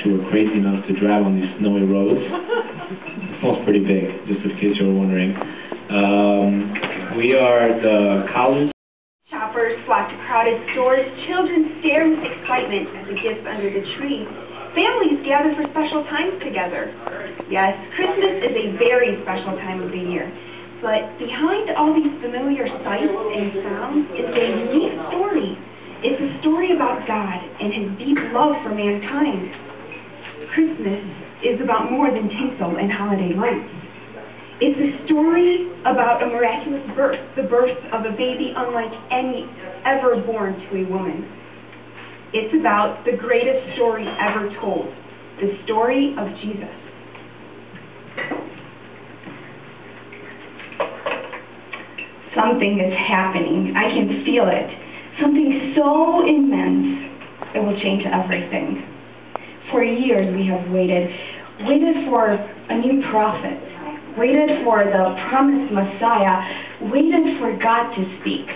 who were crazy enough to drive on these snowy roads. The phone's pretty big, just in case you were wondering. We are the college. Shoppers flock to crowded stores, children stare with excitement at the gifts under the tree. Families gather for special times together. Yes, Christmas is a very special time of the year. But behind all these familiar sights and sounds is a unique story. It's a story about God and His deep love for mankind. Christmas is about more than tinsel and holiday lights. It's a story about a miraculous birth, the birth of a baby unlike any ever born to a woman. It's about the greatest story ever told, the story of Jesus. Something is happening. I can feel it. Something so immense, it will change everything. For years we have waited for a new prophet, waited for the promised Messiah, waited for God to speak.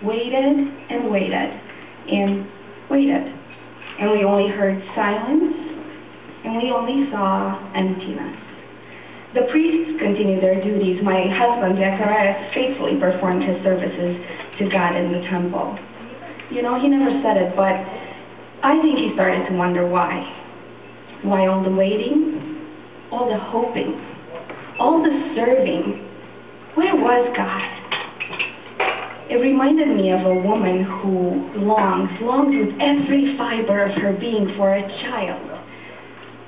Waited and waited and waited. And we only heard silence, and we only saw emptiness. The priests continued their duties. My husband, Lazarescu, faithfully performed his services to God in the temple. You know, he never said it, but I think he started to wonder why. Why all the waiting, all the hoping, all the serving? Where was God? It reminded me of a woman who longs with every fiber of her being for a child.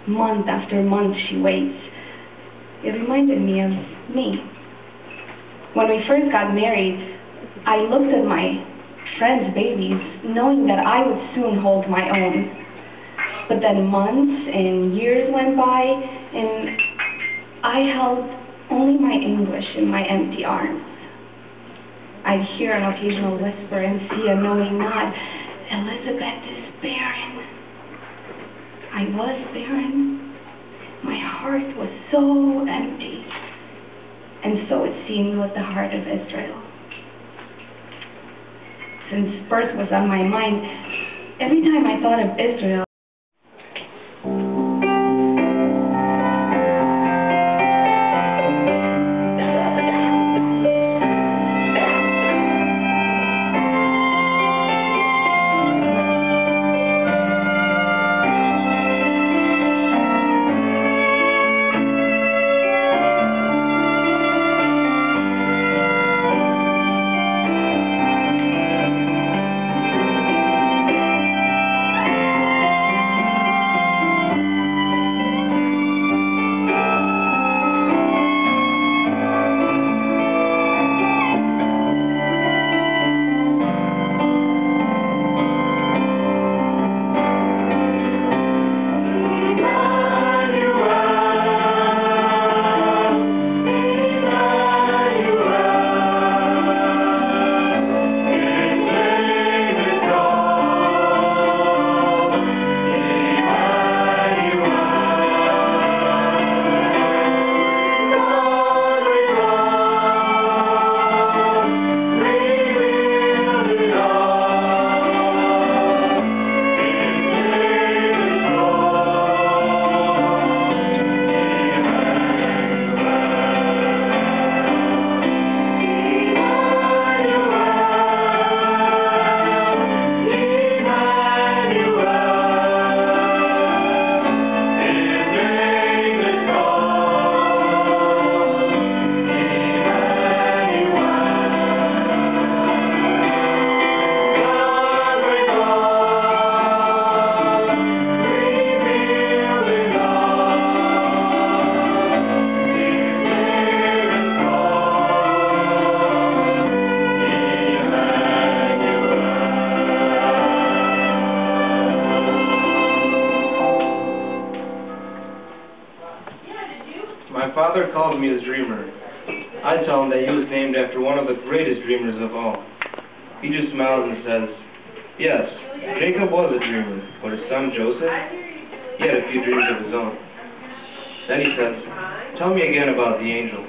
Month after month she waits. It reminded me of me. When we first got married, I looked at my friends' babies, knowing that I would soon hold my own. But then months and years went by, and I held only my anguish in my empty arms. I'd hear an occasional whisper and see a knowing nod. Elizabeth is barren. I was barren. My heart was so empty, and so it seemed with the heart of Israel. Since birth was on my mind, every time I thought of Israel, father called me his dreamer. I tell him that he was named after one of the greatest dreamers of all. He just smiles and says, yes, Jacob was a dreamer, but his son Joseph, he had a few dreams of his own. Then he says, tell me again about the angel.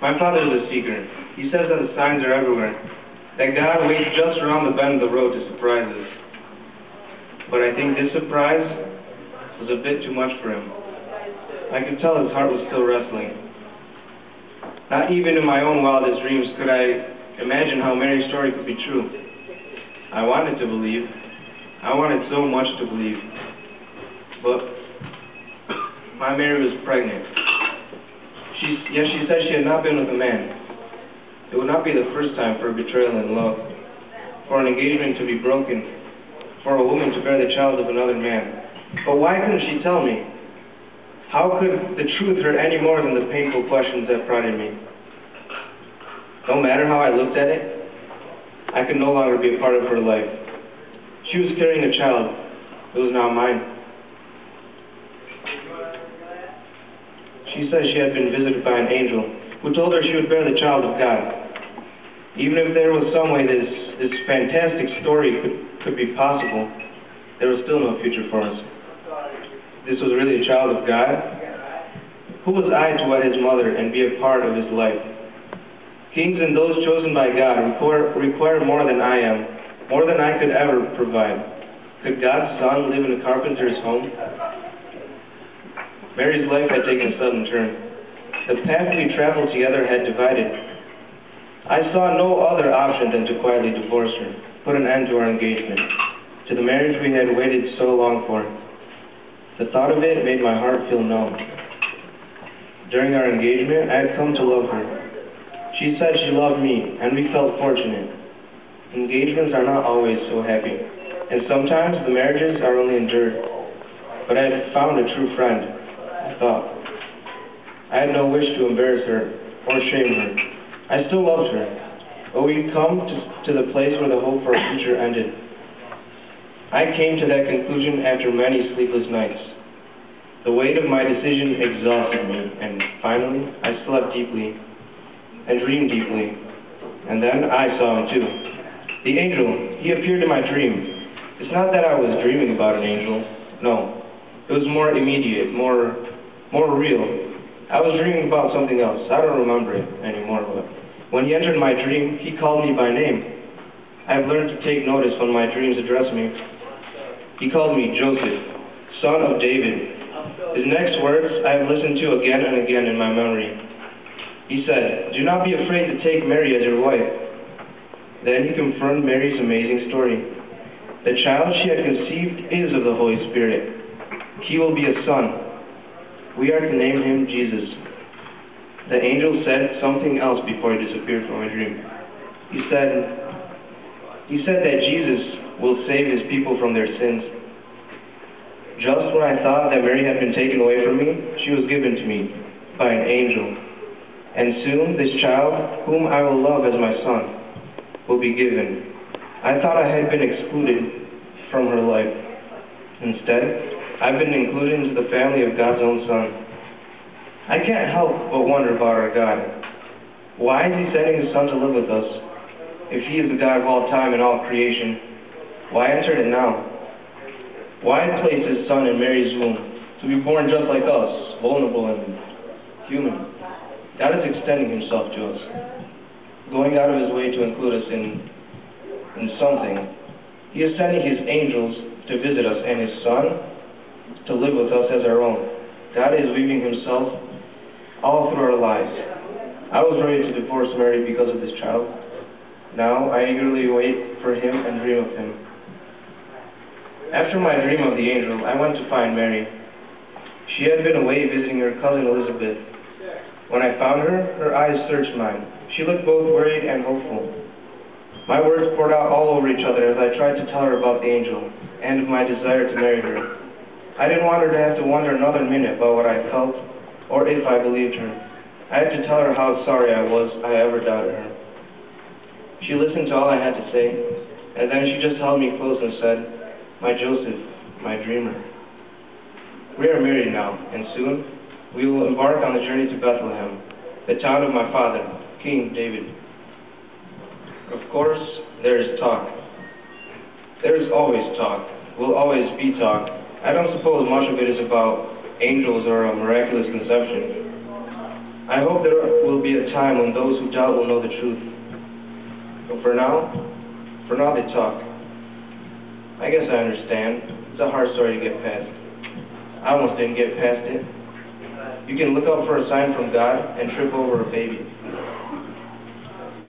My father is a seeker. He says that the signs are everywhere, that God waits just around the bend of the road to surprise us. but I think this surprise was a bit too much for him. I could tell his heart was still wrestling. Not even in my own wildest dreams could I imagine how Mary's story could be true. I wanted to believe. I wanted so much to believe. But my Mary was pregnant. She said she had not been with a man. It would not be the first time for a betrayal in love, for an engagement to be broken, for a woman to bear the child of another man. But why couldn't she tell me? How could the truth hurt any more than the painful questions that prodded me? No matter how I looked at it, I could no longer be a part of her life. She was carrying a child. It was not mine. She said she had been visited by an angel who told her she would bear the child of God. Even if there was some way this fantastic story could be possible, there was still no future for us. This was really a child of God? Who was I to wed his mother and be a part of his life? Kings and those chosen by God require more than I am, more than I could ever provide. Could God's son live in a carpenter's home? Mary's life had taken a sudden turn. The path we traveled together had divided. I saw no other option than to quietly divorce her, put an end to our engagement, to the marriage we had waited so long for. The thought of it made my heart feel numb. During our engagement, I had come to love her. She said she loved me, and we felt fortunate. Engagements are not always so happy, and sometimes the marriages are only endured. But I had found a true friend, I thought. I had no wish to embarrass her or shame her. I still loved her, but we'd come to the place where the hope for our future ended. I came to that conclusion after many sleepless nights. The weight of my decision exhausted me, and finally, I slept deeply and dreamed deeply. And then I saw him too. The angel, he appeared in my dream. It's not that I was dreaming about an angel. No. It was more immediate, more real. I was dreaming about something else. I don't remember it anymore, but when he entered my dream, he called me by name. I've learned to take notice when my dreams address me. He called me Joseph, son of David. His next words I have listened to again and again in my memory. He said, "Do not be afraid to take Mary as your wife." Then he confirmed Mary's amazing story. The child she had conceived is of the Holy Spirit. He will be a son. We are to name him Jesus. The angel said something else before he disappeared from my dream. He said that Jesus will save his people from their sins. Just when I thought that Mary had been taken away from me, she was given to me by an angel. And soon this child, whom I will love as my son, will be given. I thought I had been excluded from her life. Instead, I've been included into the family of God's own Son. I can't help but wonder about our God. Why is he sending his Son to live with us? If he is the God of all time and all creation, why enter it now? Why place his Son in Mary's womb, to be born just like us, vulnerable and human? God is extending himself to us, going out of his way to include us in something. He is sending his angels to visit us and his Son to live with us as our own. God is weaving himself all through our lives. I was ready to divorce Mary because of this child. Now I eagerly wait for him and dream of him. After my dream of the angel, I went to find Mary. She had been away visiting her cousin Elizabeth. When I found her, her eyes searched mine. She looked both worried and hopeful. My words poured out all over each other as I tried to tell her about the angel and of my desire to marry her. I didn't want her to have to wonder another minute about what I felt or if I believed her. I had to tell her how sorry I was I ever doubted her. She listened to all I had to say, and then she just held me close and said, "My Joseph, my dreamer." We are married now, and soon we will embark on the journey to Bethlehem, the town of my father, King David. Of course, there is talk. There is always talk, will always be talk. I don't suppose much of it is about angels or a miraculous conception. I hope there will be a time when those who doubt will know the truth. But for now they talk. I guess I understand. It's a hard story to get past. I almost didn't get past it. You can look out for a sign from God and trip over a baby.